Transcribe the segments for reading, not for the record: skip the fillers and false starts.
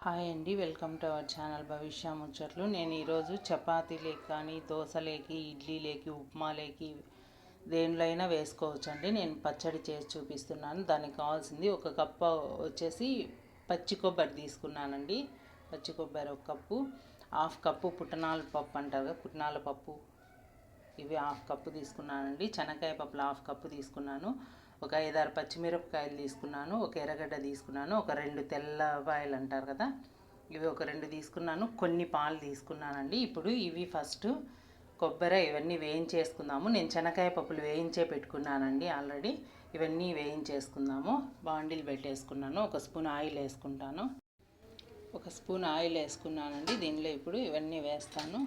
Hi అండి, welcome to our channel భవిష్య ముచ్చట్లు. నేను ఈరోజు చపాతీలేకి కానీ దోశలేకి ఇడ్లీలేకి ఉప్మాలేకి దేనిలో అయినా వేసుకోవచ్చండి. నేను పచ్చడి చేసి చూపిస్తున్నాను. దానికి కావాల్సింది ఒక కప్పు వచ్చేసి పచ్చి కొబ్బరి తీసుకున్నానండి. పచ్చి కొబ్బరి ఒక కప్పు, హాఫ్ కప్పు పుట్నాల పప్పు అంటారు కదా, పుట్నాల పప్పు ఇవి హాఫ్ కప్పు తీసుకున్నానండి. శనగకాయ పప్పులు హాఫ్ కప్పు తీసుకున్నాను. ఒక 5-6 పచ్చిమిరపకాయలు తీసుకున్నాను. ఒక ఎర్రగడ్డ తీసుకున్నాను. ఒక 2 తెల్లపాయలు అంటారు కదా, ఇవి ఒక 2 తీసుకున్నాను. కొన్ని పాలు తీసుకున్నానండి. ఇప్పుడు ఇవి ఫస్ట్ కొబ్బరి ఇవన్నీ వేయించేసుకుందాము. నేను శనగకాయ పప్పులు వేయించే పెట్టుకున్నానండి ఆల్రెడీ. ఇవన్నీ వేయించేసుకుందాము. బాండిల్ పెట్టేసుకున్నాను. ఒక స్పూన్ ఆయిల్ వేసుకుంటాను. ఒక స్పూన్ ఆయిల్ వేసుకున్నానండి. దీనిలో ఇప్పుడు ఇవన్నీ వేస్తాను.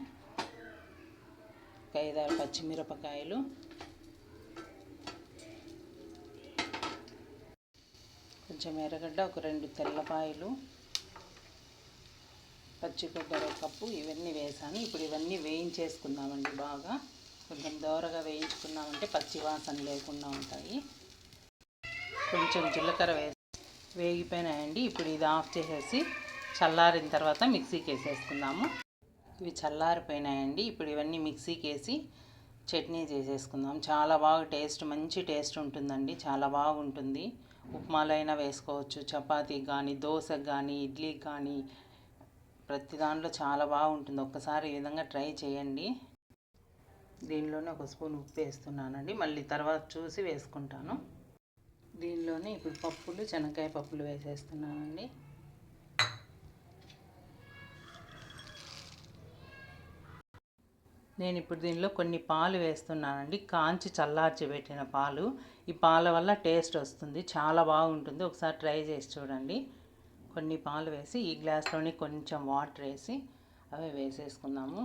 ఒక 5-6 పచ్చిమిరపకాయలు, కొంచెం ఎర్రగడ్డ, ఒక 2 తెల్లపాయలు, పచ్చి కొబ్బరి ఒక కప్పు, ఇవన్నీ వేసాను. ఇప్పుడు ఇవన్నీ వేయించేసుకుందామండి. బాగా కొంచెం దోరగా వేయించుకున్నామంటే పచ్చి వాసన లేకుండా ఉంటాయి. కొంచెం జీలకర్ర వేగిపోయినాయండి. ఇప్పుడు ఇది ఆఫ్ చేసేసి చల్లారిన తర్వాత మిక్సీకి వేసేసుకుందాము. ఇవి చల్లారిపోయినాయండి. ఇప్పుడు ఇవన్నీ మిక్సీకి వేసి చట్నీ చేసేసుకుందాం. చాలా బాగా మంచి టేస్ట్ ఉంటుందండి. చాలా బాగుంటుంది. ఉప్మాలో అయినా వేసుకోవచ్చు, చపాతీకి కానీ, దోశకు కానీ, ఇడ్లీకి కానీ, ప్రతి దాంట్లో చాలా బాగుంటుంది. ఒక్కసారి ఈ విధంగా ట్రై చేయండి. దీనిలోనే ఒక స్పూన్ ఉప్పు వేస్తున్నానండి. మళ్ళీ తర్వాత చూసి వేసుకుంటాను. దీనిలోనే ఇప్పుడు పప్పులు, శనగకాయ పప్పులు వేసేస్తున్నానండి. నేను ఇప్పుడు దీనిలో కొన్ని పాలు వేస్తున్నానండి. కాంచి చల్లార్చి పెట్టిన పాలు. ఈ పాల వల్ల టేస్ట్ వస్తుంది, చాలా బాగుంటుంది. ఒకసారి ట్రై చేసి చూడండి. కొన్ని పాలు వేసి ఈ గ్లాస్లోని కొంచెం వాటర్ వేసి అవి వేసేసుకుందాము.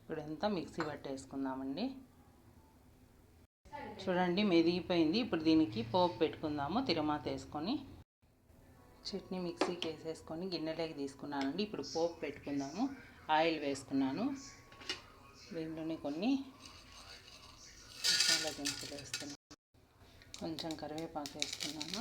ఇప్పుడు ఎంత మిక్సీ పట్టేసుకుందామండి. చూడండి, మెదిగిపోయింది. ఇప్పుడు దీనికి పోపు పెట్టుకుందాము. తిరమాత వేసుకొని చట్నీ మిక్సీకి వేసేసుకొని గిన్నెలోకి తీసుకున్నానండి. ఇప్పుడు పోపు పెట్టుకుందాము. ఆయిల్ వేసుకున్నాను. దీంట్లోనే కొన్ని మసాలా దినుసులు వేస్తున్నాను. కొంచెం కరివేపాకు వేస్తున్నాను.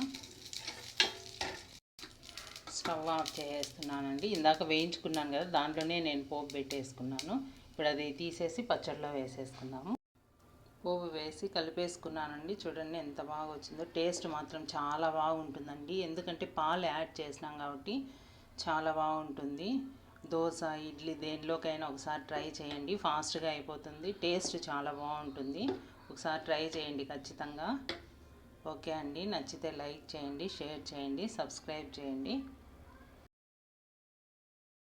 స్టవ్ ఆఫ్ చేసేస్తున్నానండి. ఇందాక వేయించుకున్నాను కదా, దాంట్లోనే నేను పోపు పెట్టేసుకున్నాను. ఇప్పుడు అది తీసేసి పచ్చడిలో వేసేసుకుందాము. పోపు వేసి కలిపేసుకున్నానండి. చూడండి ఎంత బాగా వచ్చిందో. టేస్ట్ మాత్రం చాలా బాగుంటుందండి. ఎందుకంటే పాలు యాడ్ చేసినాం కాబట్టి చాలా బాగుంటుంది. దోశ, ఇడ్లీ దేనిలోకైనా ఒకసారి ట్రై చేయండి. ఫాస్ట్గా అయిపోతుంది. టేస్ట్ చాలా బాగుంటుంది. ఒకసారి ట్రై చేయండి ఖచ్చితంగా. ఓకే అండి, నచ్చితే లైక్ చేయండి, షేర్ చేయండి, సబ్స్క్రైబ్ చేయండి.